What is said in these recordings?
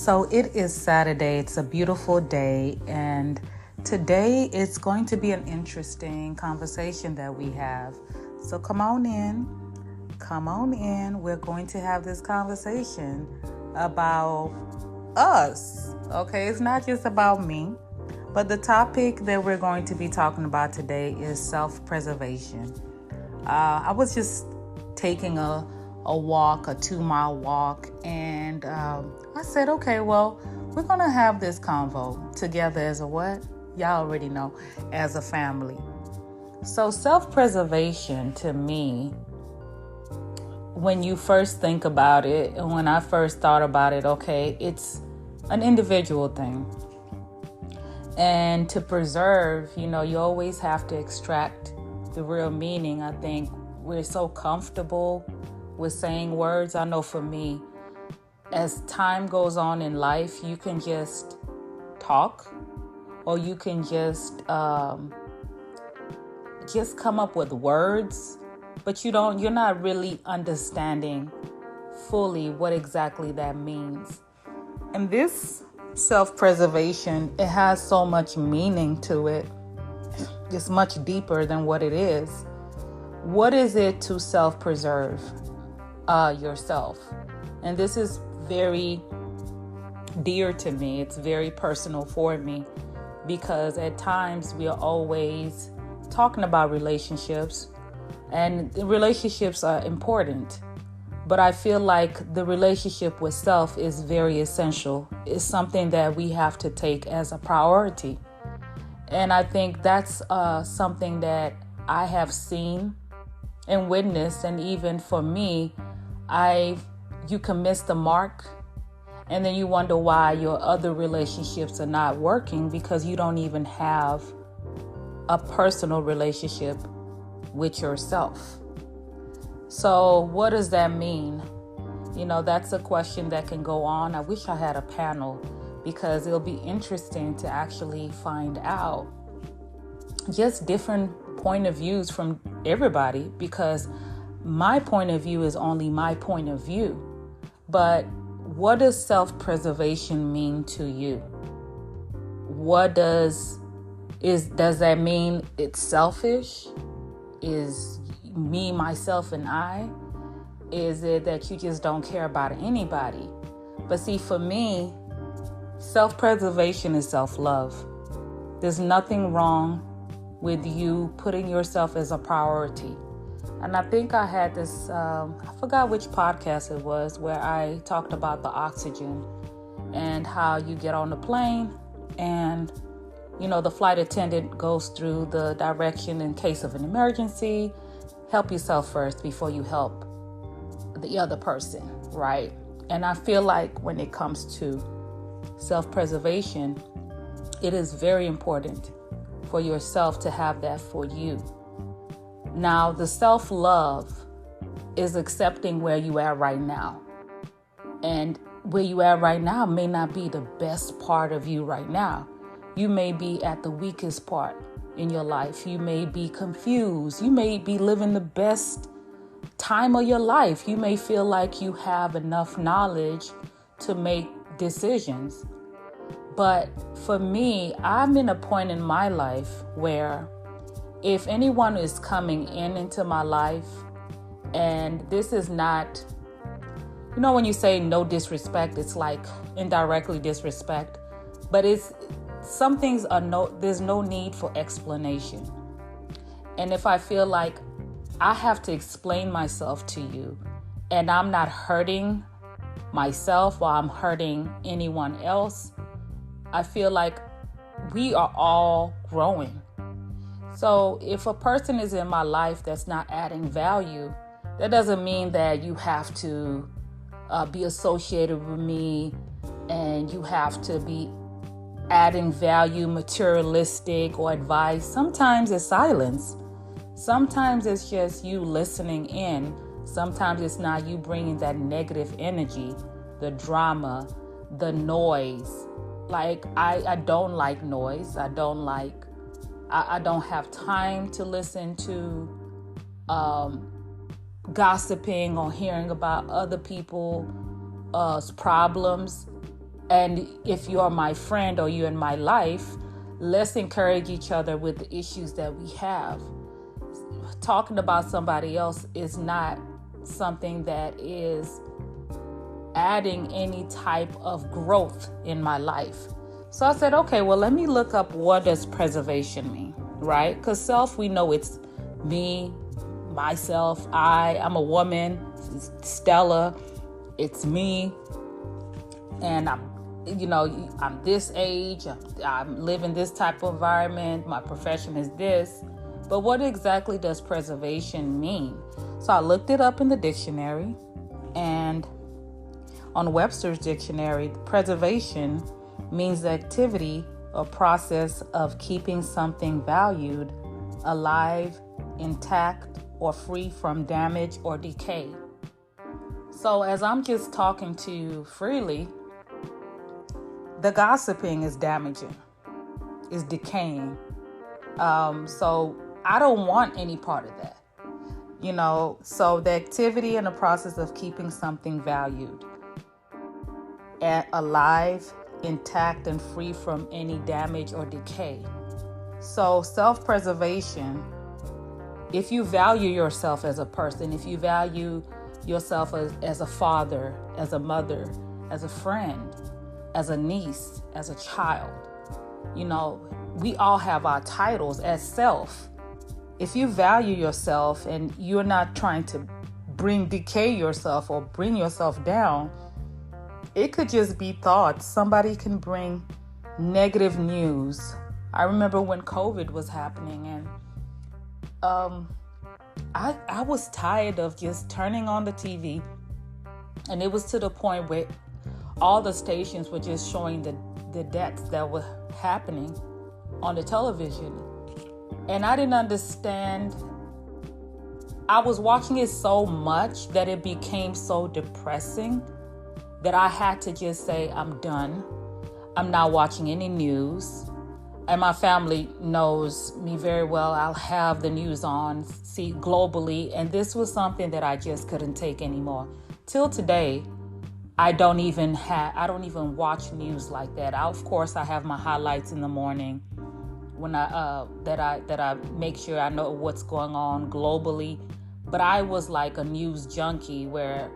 So it is Saturday. It's a beautiful day, and today it's going to be an interesting conversation that we have. So come on in. We're going to have this conversation about us. Okay, it's not just about me, but the topic that we're going to be talking about today is self-preservation. I was just taking a walk, a 2-mile walk, and I said, okay, well, we're going to have this convo together as a what? Y'all already know, as a family. So self-preservation to me, when you first think about it, and when I first thought about it, okay, it's an individual thing. And to preserve, you always have to extract the real meaning. I think we're so comfortable with saying words. I know for me, as time goes on in life, you can just talk, or you can just come up with words, but you're not really understanding fully what exactly that means. And this self-preservation, it has so much meaning to it. It's much deeper than what it is. What is it to self-preserve yourself? And this is very dear to me. It's very personal for me, because at times we are always talking about relationships, and relationships are important. But I feel like the relationship with self is very essential. It's something that we have to take as a priority. And I think that's something that I have seen and witnessed. And even for me, you can miss the mark, and then you wonder why your other relationships are not working, because you don't even have a personal relationship with yourself. So what does that mean? That's a question that can go on. I wish I had a panel, because it'll be interesting to actually find out just different point of views from everybody, because my point of view is only my point of view. But what does self-preservation mean to you? Does that mean it's selfish? Is me, myself, and I? Is it that you just don't care about anybody? But see, for me, self-preservation is self-love. There's nothing wrong with you putting yourself as a priority. And I think I had this, I forgot which podcast it was, where I talked about the oxygen and how you get on the plane and, the flight attendant goes through the direction in case of an emergency. Help yourself first before you help the other person, right? And I feel like when it comes to self-preservation, it is very important for yourself to have that for you. Now, the self-love is accepting where you are right now. And where you are right now may not be the best part of you right now. You may be at the weakest part in your life. You may be confused. You may be living the best time of your life. You may feel like you have enough knowledge to make decisions. But for me, I'm in a point in my life where if anyone is coming into my life, and this is not, when you say no disrespect, it's like indirectly disrespect, but some things there's no need for explanation. And if I feel like I have to explain myself to you, and I'm not hurting myself while I'm hurting anyone else, I feel like we are all growing. So if a person is in my life that's not adding value, that doesn't mean that you have to be associated with me and you have to be adding value, materialistic, or advice. Sometimes it's silence. Sometimes it's just you listening in. Sometimes it's not you bringing that negative energy, the drama, the noise. Like, I don't like noise. I don't have time to listen to gossiping or hearing about other people's problems. And if you are my friend or you're in my life, let's encourage each other with the issues that we have. Talking about somebody else is not something that is adding any type of growth in my life. So I said, okay, well, let me look up, what does preservation mean, right? Because self, we know it's me, myself, I'm a woman, Stella, it's me, and I'm this age, I'm living this type of environment, my profession is this. But what exactly does preservation mean? So I looked it up in the dictionary, and on Webster's dictionary, preservation means the activity or process of keeping something valued alive, intact, or free from damage or decay. So as I'm just talking to you freely, the gossiping is damaging, is decaying. So I don't want any part of that. So the activity and the process of keeping something valued, alive, intact, and free from any damage or decay. So self-preservation, if you value yourself as a person, if you value yourself as a father, as a mother, as a friend, as a niece, as a child, we all have our titles as self. If you value yourself and you're not trying to decay yourself or bring yourself down, it could just be thoughts. Somebody can bring negative news. I remember when COVID was happening, and I was tired of just turning on the TV, and it was to the point where all the stations were just showing the deaths that were happening on the television. And I didn't understand. I was watching it so much that it became so depressing that I had to just say, I'm done. I'm not watching any news. And my family knows me very well. I'll have the news on, see globally. And this was something that I just couldn't take anymore. Till today, I don't even watch news like that. Of course, I have my highlights in the morning when that I make sure I know what's going on globally. But I was like a news junkie where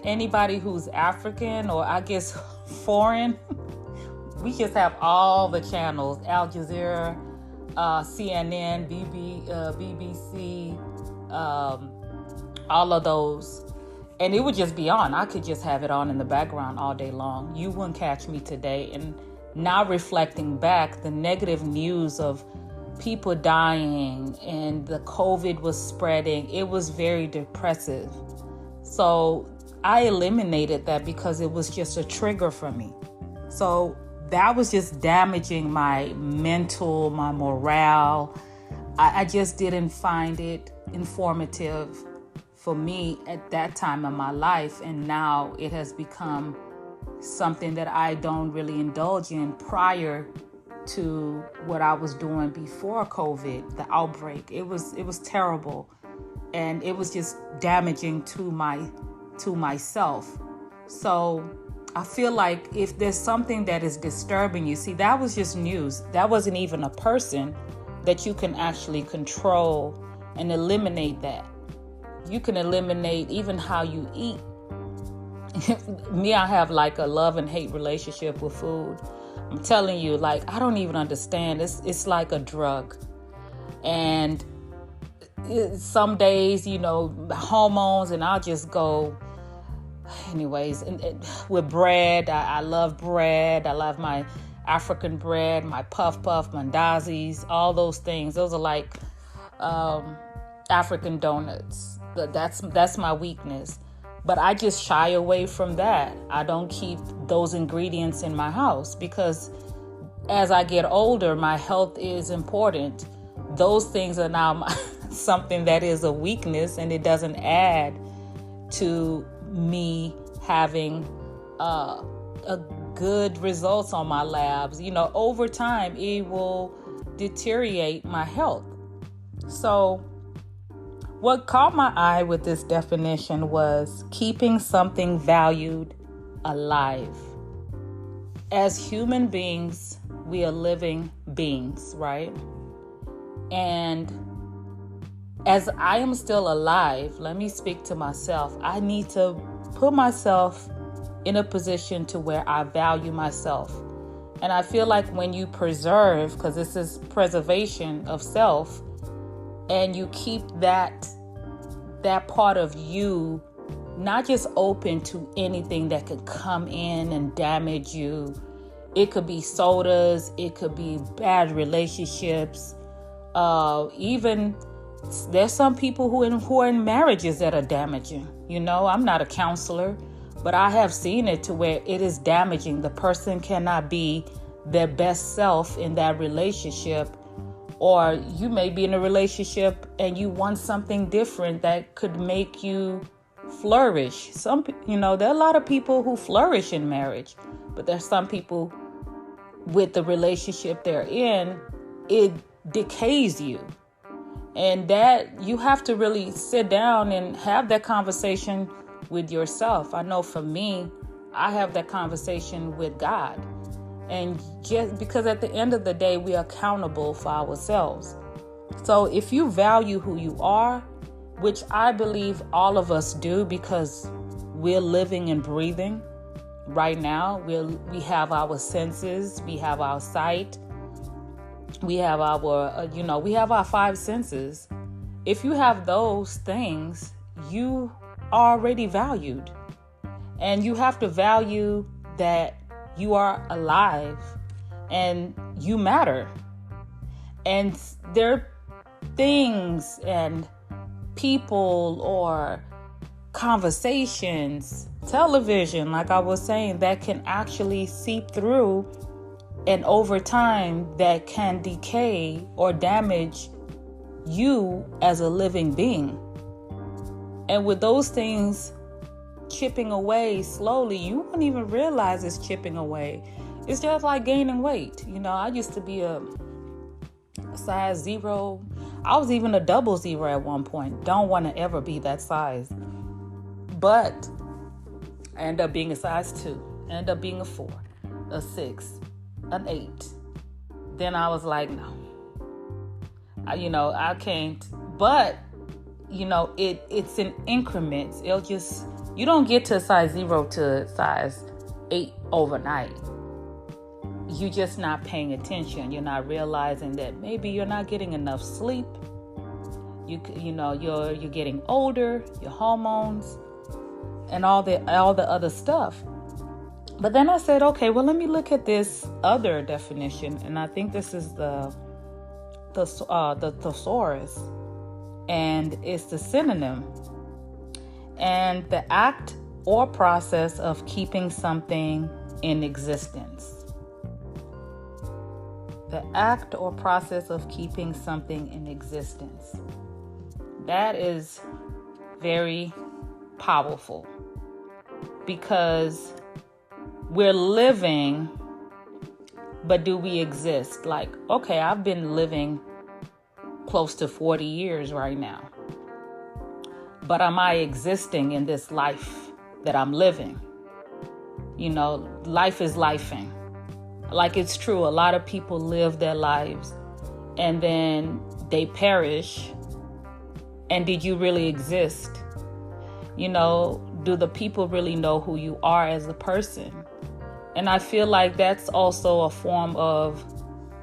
anybody who's African or I guess foreign, we just have all the channels, Al Jazeera, CNN, BBC, all of those. And it would just be on. I could just have it on in the background all day long. You wouldn't catch me today. And now reflecting back, the negative news of people dying and the COVID was spreading, it was very depressive. So I eliminated that because it was just a trigger for me. So that was just damaging my mental, my morale. I just didn't find it informative for me at that time in my life. And now it has become something that I don't really indulge in prior to what I was doing before COVID, the outbreak. It was terrible. And it was just damaging to myself. So I feel like if there's something that is disturbing you, see, that was just news. That wasn't even a person that you can actually control and eliminate that. You can eliminate even how you eat. Me, I have like a love and hate relationship with food. I'm telling you, like, I don't even understand. It's like a drug. And some days, hormones, and I'll just go. Anyways, and with bread, I love bread. I love my African bread, my puff, mandazis, all those things. Those are like African donuts. That's my weakness. But I just shy away from that. I don't keep those ingredients in my house because as I get older, my health is important. Those things are now something that is a weakness, and it doesn't add to me having a good results on my labs. Over time, it will deteriorate my health. So what caught my eye with this definition was keeping something valued alive. as human beings, we are living beings, right? And as I am still alive, let me speak to myself. I need to put myself in a position to where I value myself. And I feel like when you preserve, because this is preservation of self, and you keep that part of you not just open to anything that could come in and damage you. It could be sodas, it could be bad relationships. Even there's some people who are in marriages that are damaging. I'm not a counselor, but I have seen it to where it is damaging. The person cannot be their best self in that relationship. Or you may be in a relationship and you want something different that could make you flourish. There are a lot of people who flourish in marriage, but there's some people with the relationship they're in, it decays you. And that you have to really sit down and have that conversation with yourself. I know for me, I have that conversation with God. And just because at the end of the day, we are accountable for ourselves. So if you value who you are, which I believe all of us do because we're living and breathing right now, we have our senses, we have our sight, we have our five senses. If you have those things, you are already valued. And you have to value that you are alive and you matter. And there are things and people or conversations, television, like I was saying, that can actually seep through, and over time that can decay or damage you as a living being. And with those things chipping away slowly, you won't even realize it's chipping away. It's just like gaining weight. I used to be a size 0. I was even a 00 at one point. Don't want to ever be that size. But I ended up being a size 2. I ended up being a 4, a 6, an 8. Then I was like, no. I can't. But, it's in increments. You don't get to size 0 to size 8 overnight. You're just not paying attention. You're not realizing that maybe you're not getting enough sleep. You're getting older, your hormones, and all the other stuff. But then I said, okay, well, let me look at this other definition, and I think this is the thesaurus, and it's the synonym. And the act or process of keeping something in existence. The act or process of keeping something in existence. That is very powerful because we're living, but do we exist? Like, okay, I've been living close to 40 years right now. But am I existing in this life that I'm living? Life is lifing. Like, it's true. A lot of people live their lives and then they perish. And did you really exist? Do the people really know who you are as a person? And I feel like that's also a form of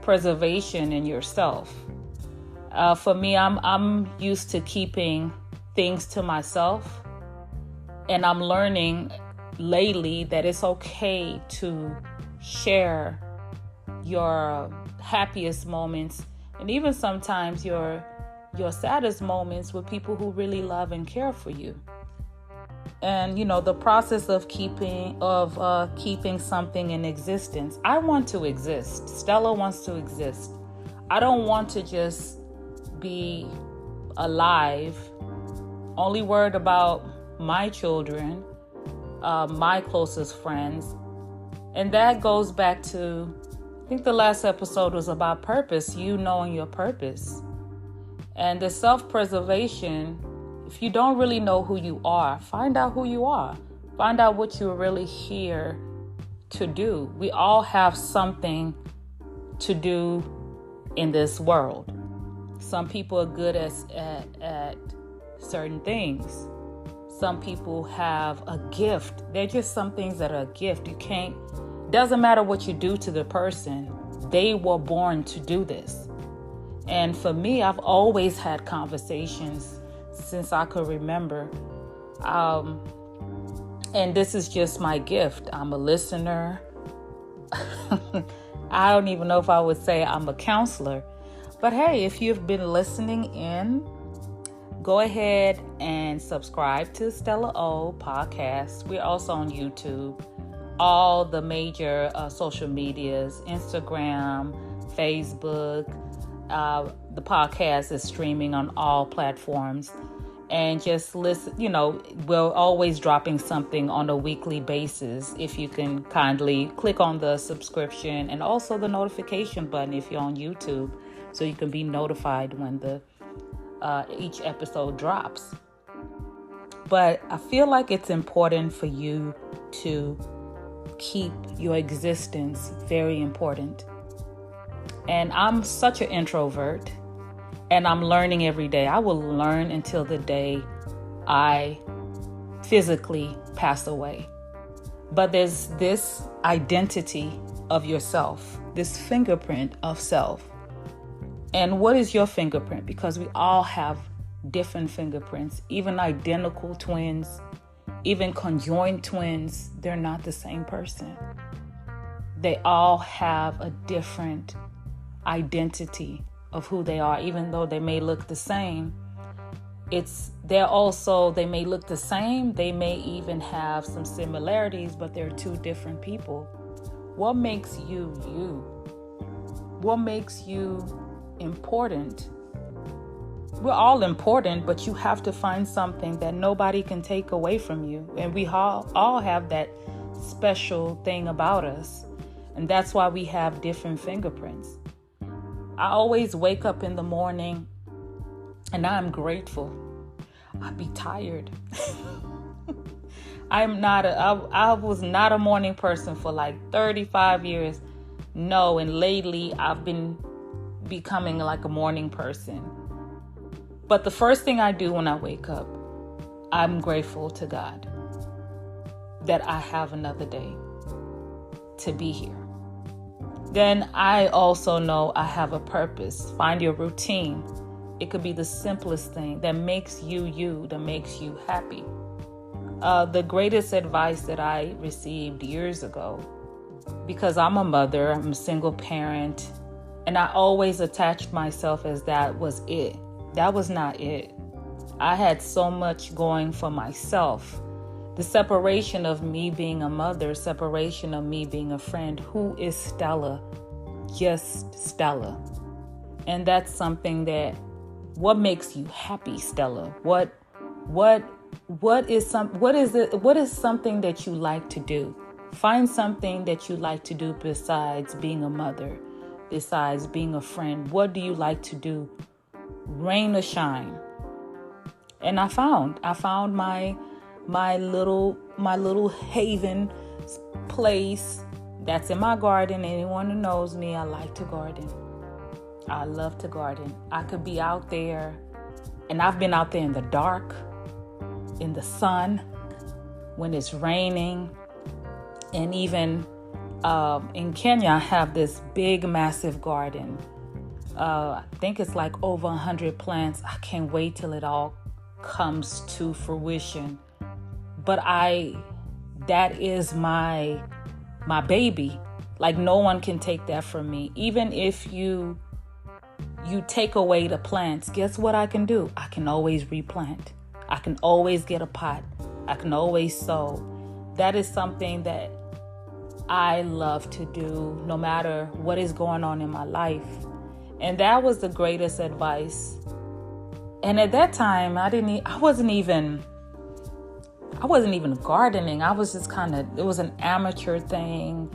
preservation in yourself. For me, I'm used to keeping things to myself, and I'm learning lately that it's okay to share your happiest moments and even sometimes your saddest moments with people who really love and care for you. And the process of keeping something in existence. I want to exist. Stella wants to exist. I don't want to just be alive, only worried about my children, my closest friends. And that goes back to, I think the last episode was about purpose, you knowing your purpose. And the self-preservation, if you don't really know who you are, find out who you are. Find out what you're really here to do. We all have something to do in this world. Some people are good at certain things. Some people have a gift. They're just some things that are a gift. Doesn't matter what you do to the person. They were born to do this. And for me, I've always had conversations since I could remember. And this is just my gift. I'm a listener. I don't even know if I would say I'm a counselor. But hey, if you've been listening in, go ahead and subscribe to Stella O Podcast. We're also on YouTube, all the major social medias, Instagram, Facebook. The podcast is streaming on all platforms. And just listen, we're always dropping something on a weekly basis. If you can kindly click on the subscription and also the notification button if you're on YouTube, so you can be notified when each episode drops. But I feel like it's important for you to keep your existence very important. And I'm such an introvert. And I'm learning every day. I will learn until the day I physically pass away. But there's this identity of yourself, this fingerprint of self. And what is your fingerprint? Because we all have different fingerprints, even identical twins, even conjoined twins, they're not the same person. They all have a different identity of who they are, even though they may look the same. They may look the same. They may even have some similarities, but they're two different people. What makes you you? What makes you important? We're all important, but you have to find something that nobody can take away from you. And we all have that special thing about us. And that's why we have different fingerprints. I always wake up in the morning and I'm grateful. I'd be tired. I was not a morning person for like 35 years. No, and lately I've been becoming like a morning person. But the first thing I do when I wake up, I'm grateful to God that I have another day to be here. Then I also know I have a purpose. Find your routine. It could be the simplest thing that makes you, that makes you happy. The greatest advice that I received years ago, because I'm a mother, I'm a single parent, and I always attached myself as that was it. That was not it. I had so much going for myself. The separation of me being a mother, separation of me being a friend. Who is Stella? Just Stella. And that's something what makes you happy, Stella? What is something that you like to do? Find something that you like to do besides being a mother, besides being a friend. What do you like to do? Rain or shine. And I found my little haven place that's in my garden. Anyone who knows me, I like to garden. I love to garden. I could be out there, and I've been out there in the dark, in the sun, when it's raining. And even in Kenya, I have this big, massive garden. I think it's like over 100 plants. I can't wait till it all comes to fruition. But that is my baby. Like, no one can take that from me. Even if you take away the plants, guess what I can do? I can always replant. I can always get a pot. I can always sow. That is something that I love to do no matter what is going on in my life. And that was the greatest advice. And at that time, I wasn't even gardening. I was just it was an amateur thing.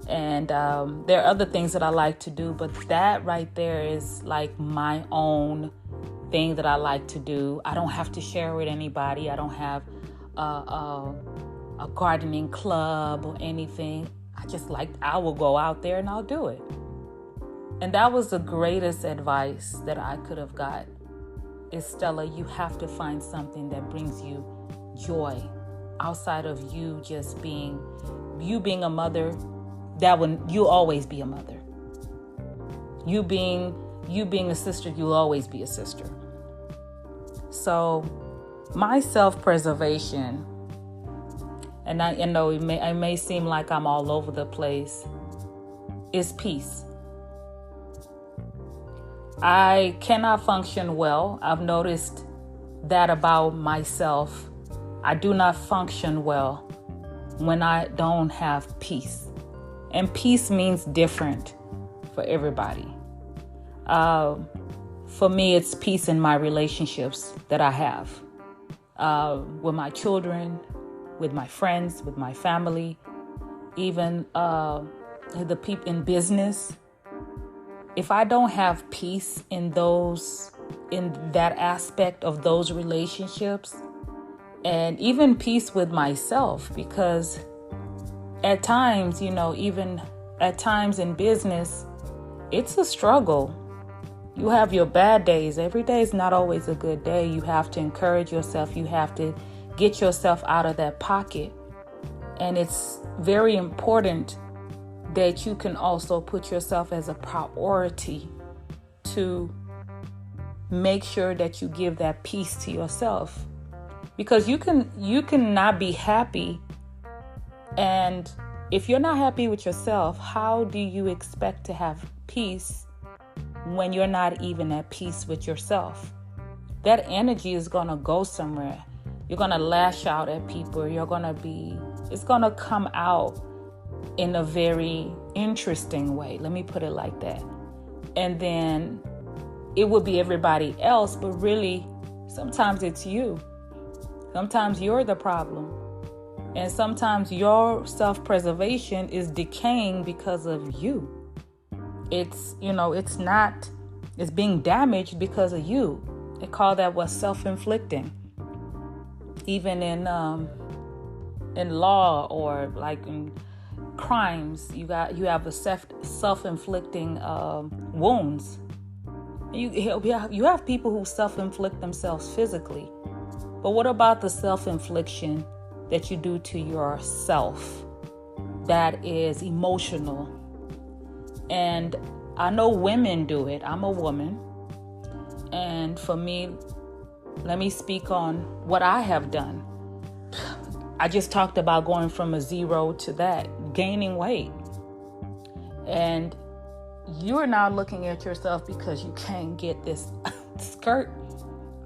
And there are other things that I like to do, but that right there is like my own thing that I like to do. I don't have to share with anybody. I don't have a gardening club or anything. I will go out there and I'll do it. And that was the greatest advice that I could have got. Is, Stella, you have to find something that brings you joy outside of you just being a mother. You'll always be a mother. You being a sister, you'll always be a sister. So my self-preservation, and I know it may seem like I'm all over the place, is peace. I cannot function well. I've noticed that about myself. I do not function well when I don't have peace. And peace means different for everybody. For me, it's peace in my relationships that I have. With my children, with my friends, with my family, even the people in business. If I don't have peace in that aspect of those relationships, and even peace with myself, because at times, even at times in business, it's a struggle. You have your bad days. Every day is not always a good day. You have to encourage yourself. You have to get yourself out of that pocket. And it's very important that you can also put yourself as a priority to make sure that you give that peace to yourself. Because you can not be happy. And if you're not happy with yourself, how do you expect to have peace when you're not even at peace with yourself? That energy is going to go somewhere. You're going to lash out at people. It's going to come out in a very interesting way. Let me put it like that. And then it will be everybody else, but really, sometimes it's you. Sometimes you're the problem. And sometimes your self-preservation is decaying because of you. It's being damaged because of you. They call that self-inflicting. Even in law or like in crimes, you have a self-inflicting wounds. You have people who self-inflict themselves physically. But what about the self-infliction that you do to yourself that is emotional? And I know women do it. I'm a woman. And for me, let me speak on what I have done. I just talked about going from a 0 to that, gaining weight. And you're now looking at yourself because you can't get this skirt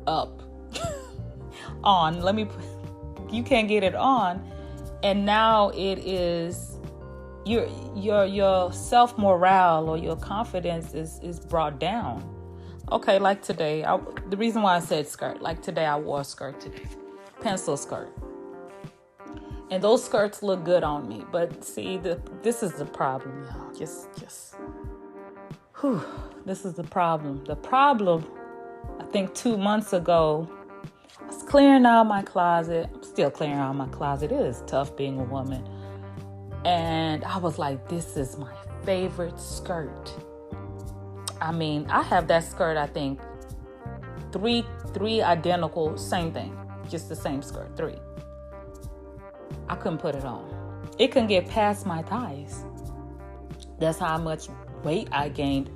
up on. You can't get it on. And now it is your self-morale or your confidence is brought down. Okay, like today, the reason why I said skirt, like today I wore a skirt today, pencil skirt. And those skirts look good on me. But see, this is the problem, y'all. This is the problem. The problem, I think 2 months ago, I was clearing out my closet. I'm still clearing out my closet. It is tough being a woman. And I was like, this is my favorite skirt. I mean, I have that skirt, I think, three identical, same thing. Just the same skirt, 3. I couldn't put it on. It couldn't get past my thighs. That's how much weight I gained.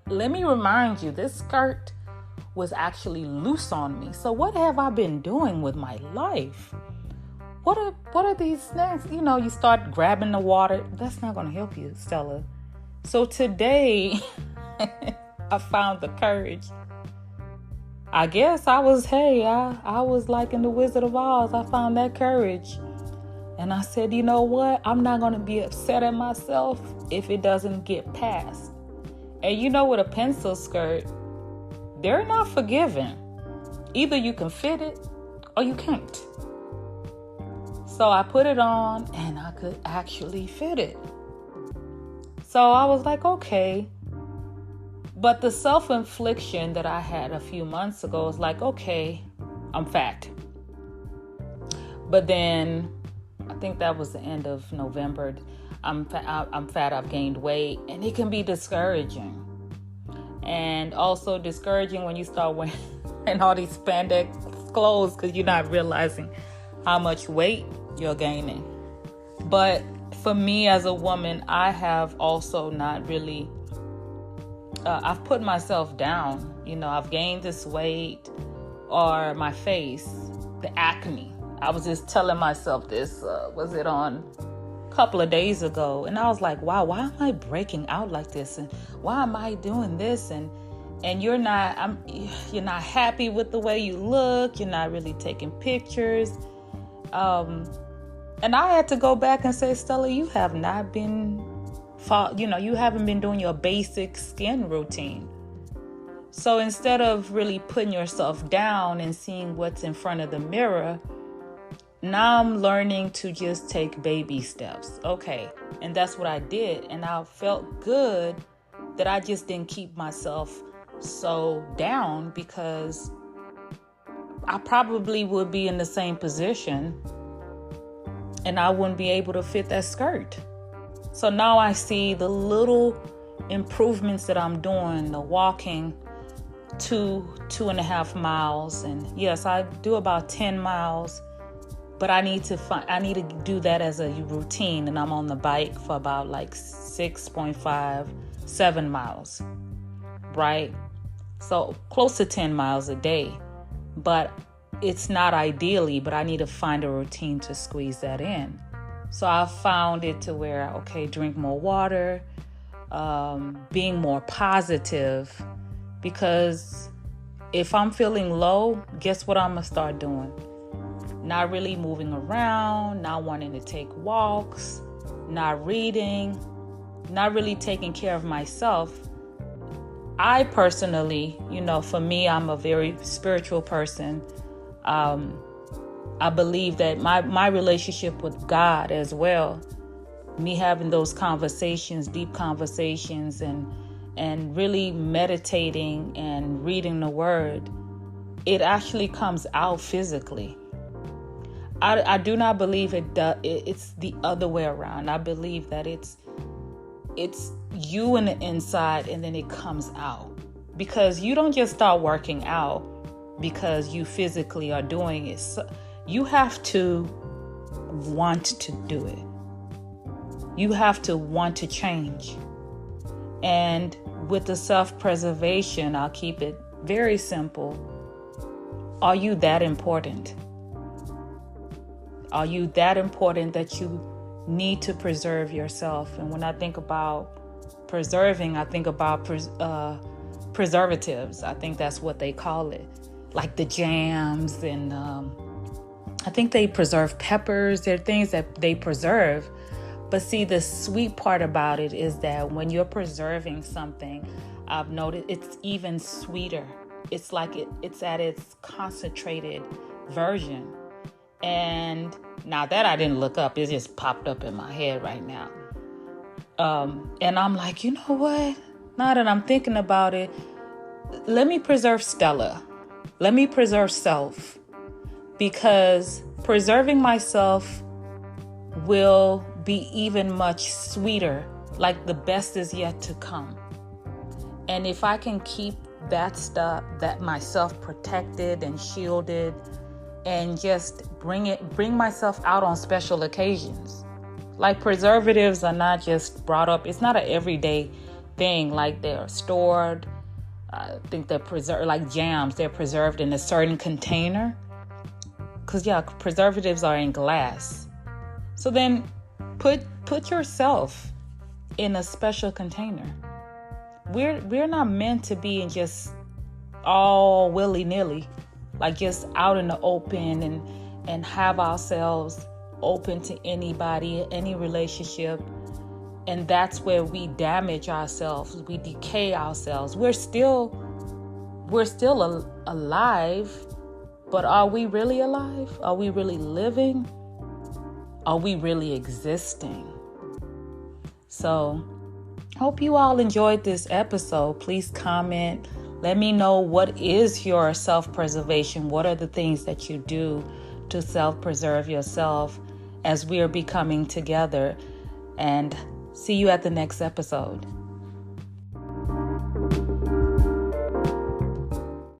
Let me remind you, this skirt was actually loose on me. So what have I been doing with my life? What are these snacks? You start grabbing the water. That's not going to help you, Stella. So today, I found the courage. I guess I was like in the Wizard of Oz. I found that courage. And I said, you know what? I'm not going to be upset at myself if it doesn't get past. And with a pencil skirt, they're not forgiving. Either you can fit it or you can't. So I put it on and I could actually fit it. So I was like, okay. But the self-infliction that I had a few months ago was like, okay, I'm fat. But then I think that was the end of November. I'm fat, I've gained weight, and it can be discouraging. And also discouraging when you start wearing all these spandex clothes because you're not realizing how much weight you're gaining. But for me as a woman, I have also not really, I've put myself down. I've gained this weight, or my face, the acne. I was just telling myself this, was it on a couple of days ago? And I was like, wow, why am I breaking out like this? And why am I doing this? And you're not happy with the way you look. You're not really taking pictures. And I had to go back and say, Stella, you have not been, you haven't been doing your basic skin routine. So instead of really putting yourself down and seeing what's in front of the mirror, now I'm learning to just take baby steps. Okay. And that's what I did. And I felt good that I just didn't keep myself so down, because I probably would be in the same position and I wouldn't be able to fit that skirt. So now I see the little improvements that I'm doing, the walking 2.5 miles. And yes, I do about 10 miles, but I need to do that as a routine. And I'm on the bike for about like 6.5, 7 miles, right? So close to 10 miles a day, but it's not ideally, but I need to find a routine to squeeze that in. So I found it to where, okay, drink more water, being more positive, because if I'm feeling low, guess what I'm going to start doing? Not really moving around, not wanting to take walks, not reading, not really taking care of myself. I personally, for me, I'm a very spiritual person. I believe that my relationship with God as well, me having those conversations, deep conversations, and really meditating and reading the word, it actually comes out physically. I do not believe it's the other way around. I believe that it's you in the inside and then it comes out, because you don't just start working out because you physically are doing it. So you have to want to do it. You have to want to change. And with the self-preservation, I'll keep it very simple. Are you that important? Are you that important that you need to preserve yourself? And when I think about preserving, I think about preservatives. I think that's what they call it. Like the jams, and I think they preserve peppers. There are things that they preserve. But see, the sweet part about it is that when you're preserving something, I've noticed it's even sweeter. It's like it's at its concentrated version. And now that I didn't look up, it just popped up in my head right now. And I'm like, you know what? Now that I'm thinking about it, let me preserve Stella. Let me preserve self. Because preserving myself will be even much sweeter, like the best is yet to come. And if I can keep that stuff, that myself protected and shielded, and just bring myself out on special occasions. Like preservatives are not just brought up, it's not an everyday thing, like they're stored. I think they're preserved, like jams, they're preserved in a certain container. Because preservatives are in glass. So then put yourself in a special container. We're not meant to be in just all willy-nilly, like just out in the open and have ourselves open to anybody, any relationship. And that's where we damage ourselves, we decay ourselves. We're still alive, but are we really alive? Are we really living? Are we really existing? So, hope you all enjoyed this episode. Please comment. Let me know, what is your self-preservation? What are the things that you do to self-preserve yourself as we are becoming together? And see you at the next episode.